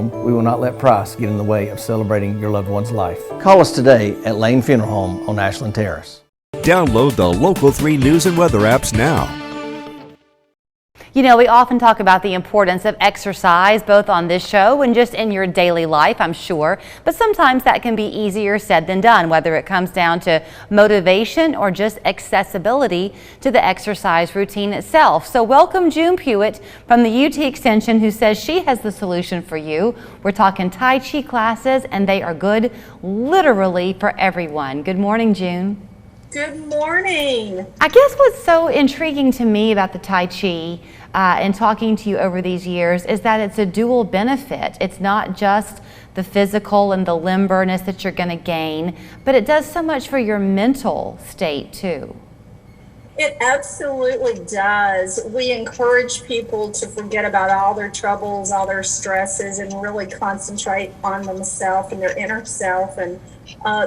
We will not let price get in the way of celebrating your loved one's life. Call us today at Lane Funeral Home on Ashland Terrace. Download the Local 3 News and Weather apps now. You know, we often talk about the importance of exercise, both on this show and just in your daily life, I'm sure. But sometimes that can be easier said than done, whether it comes down to motivation or just accessibility to the exercise routine itself. So welcome June Puett from the UT Extension, who says she has the solution for you. We're talking Tai Chi classes, and they are good literally for everyone. Good morning, June. Good morning. I guess what's so intriguing to me about the Tai Chi and talking to you over these years is that it's a dual benefit. It's not just the physical and the limberness that you're going to gain, but it does so much for your mental state too. It absolutely does. We encourage people to forget about all their troubles, all their stresses, and really concentrate on themselves and their inner self. And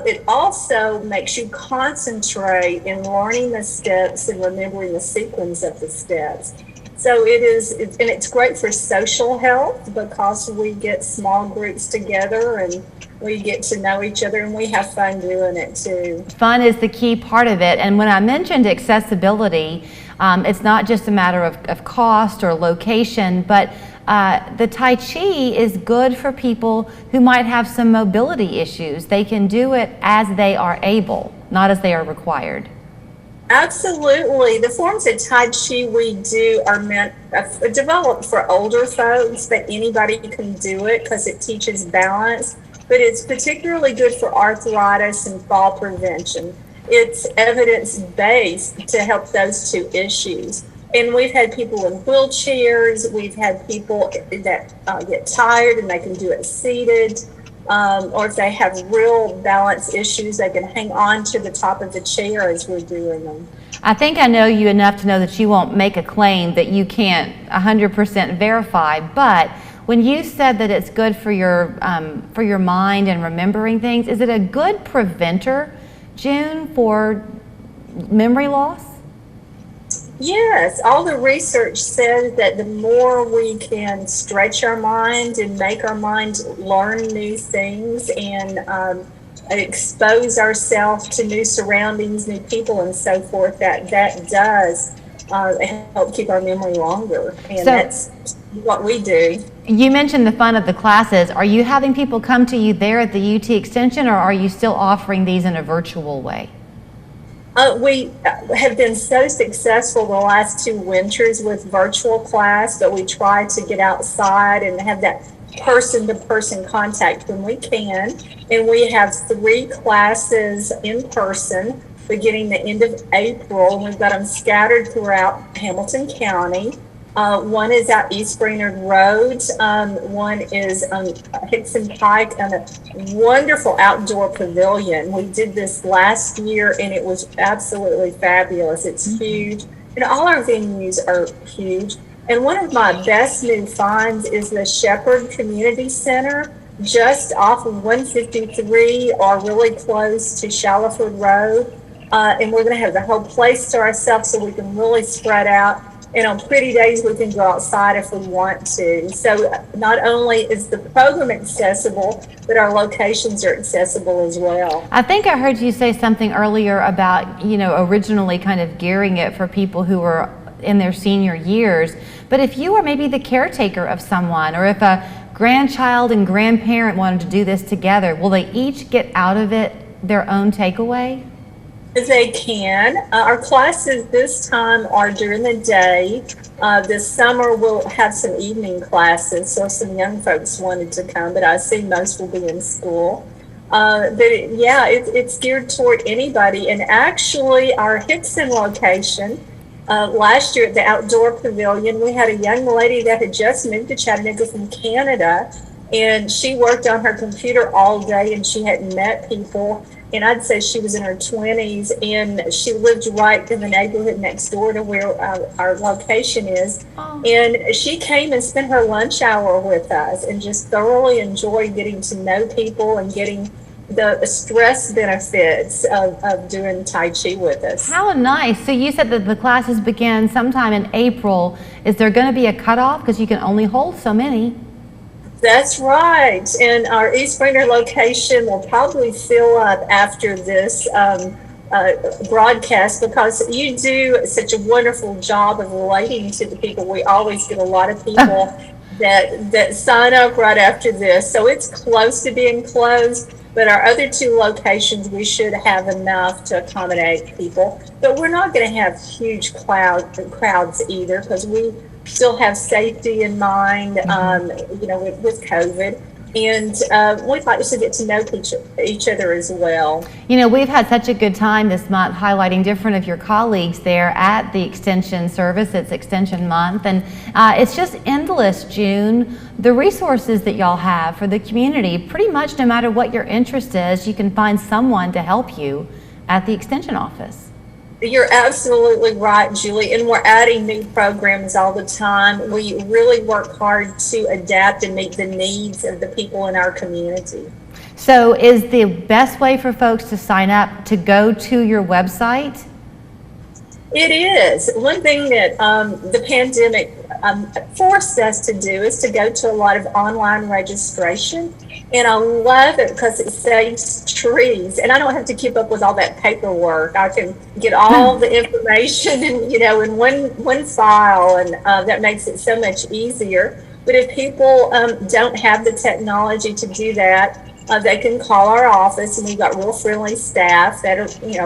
it also makes you concentrate in learning the steps and remembering the sequence of the steps. So and it's great for social health because we get small groups together and we get to know each other and we have fun doing it too. Fun is the key part of it. And when I mentioned accessibility, it's not just a matter of cost or location, but the Tai Chi is good for people who might have some mobility issues. They can do it as they are able, not as they are required. Absolutely. The forms of Tai Chi we do are developed for older folks, but anybody can do it because it teaches balance. But it's particularly good for arthritis and fall prevention. It's evidence-based to help those two issues. And we've had people in wheelchairs, we've had people that get tired and they can do it seated, or if they have real balance issues, they can hang on to the top of the chair as we're doing them. I think I know you enough to know that you won't make a claim that you can't 100% verify, but when you said that it's good for your mind and remembering things, is it a good preventer, June, for memory loss? Yes, all the research says that the more we can stretch our mind and make our mind learn new things and expose ourselves to new surroundings, new people, and so forth, that does help keep our memory longer. And that's what we do. You mentioned the fun of the classes. Are you having people come to you there at the UT Extension, or are you still offering these in a virtual way? We have been so successful the last 2 winters with virtual class, but we try to get outside and have that person-to-person contact when we can. And we have 3 classes in person beginning the end of April, and we've got them scattered throughout Hamilton County. One is out East Brainerd Road. One is on Hickson Pike on a wonderful outdoor pavilion. We did this last year and it was absolutely fabulous. It's huge, and all our venues are huge. And one of my best new finds is the Shepherd Community Center, just off of 153 or really close to Shallowford Road. And we're going to have the whole place to ourselves so we can really spread out. And on pretty days, we can go outside if we want to. So not only is the program accessible, but our locations are accessible as well. I think I heard you say something earlier about, originally kind of gearing it for people who were in their senior years. But if you are maybe the caretaker of someone, or if a grandchild and grandparent wanted to do this together, will they each get out of it their own takeaway? They can. Our classes this time are during the day. This summer we'll have some evening classes, so some young folks wanted to come, but I see most will be in school. It's geared toward anybody. And actually, our Hickson location, last year at the outdoor pavilion, we had a young lady that had just moved to Chattanooga from Canada, and she worked on her computer all day and she hadn't met people. And I'd say she was in her 20s, and she lived right in the neighborhood next door to where our location is. Oh. And she came and spent her lunch hour with us and just thoroughly enjoyed getting to know people and getting the stress benefits of doing Tai Chi with us. How nice. So you said that the classes began sometime in April. Is there going to be a cutoff because you can only hold so many? That's right. And our East Brainerd location will probably fill up after this broadcast because you do such a wonderful job of relating to the people. We always get a lot of people that sign up right after this. So it's close to being closed, but our other two locations, we should have enough to accommodate people. But we're not going to have huge crowds either because we still have safety in mind, with COVID. And we'd like to get to know each other as well. You know, we've had such a good time this month highlighting different of your colleagues there at the Extension Service. It's Extension Month, and it's just endless, June. The resources that y'all have for the community, pretty much no matter what your interest is, you can find someone to help you at the Extension office. You're absolutely right, Julie, and we're adding new programs all the time. We really work hard to adapt and meet the needs of the people in our community. So is the best way for folks to sign up to go to your website? It is. One thing that the pandemic forced us to do is to go to a lot of online registration. And I love it because it saves trees. And I don't have to keep up with all that paperwork. I can get all the information in one file, and that makes it so much easier. But if people don't have the technology to do that, they can call our office, and we've got real friendly staff that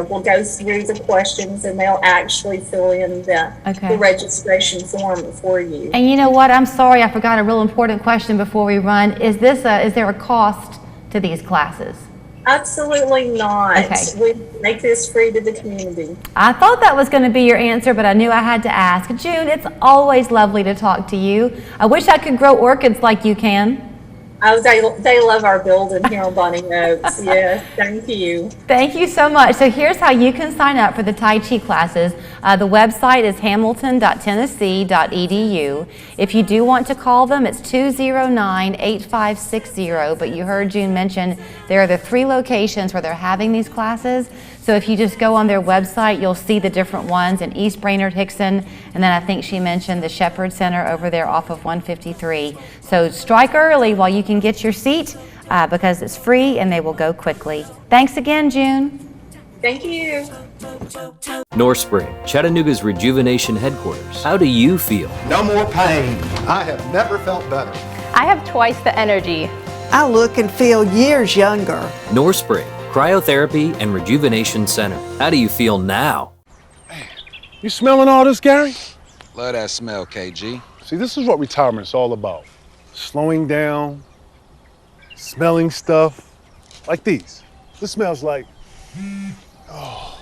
will go through the questions, and they'll actually fill in the registration form for you. And you know what? I'm sorry, I forgot a real important question before we run. Is there a cost to these classes? Absolutely not. Okay. We make this free to the community. I thought that was going to be your answer, but I knew I had to ask. June, it's always lovely to talk to you. I wish I could grow orchids like you can. Oh, they love our building here on Bonnie Oaks. Yes, thank you. Thank you so much. So here's how you can sign up for the Tai Chi classes. The website is hamilton.tennessee.edu. If you do want to call them, it's 209-8560. But you heard June mention there are the 3 locations where they're having these classes. So if you just go on their website, you'll see the different ones in East Brainerd, Hickson, and then I think she mentioned the Shepherd Center over there off of 153. So strike early while you can get your seat because it's free and they will go quickly. Thanks again, June. Thank you. North Spring, Chattanooga's rejuvenation headquarters. How do you feel? No more pain. I have never felt better. I have twice the energy. I look and feel years younger. North Spring, Cryotherapy and Rejuvenation Center. How do you feel now? You smelling all this, Gary? Love that smell, KG. See, this is what retirement's all about. Slowing down, smelling stuff like these. This smells like, oh.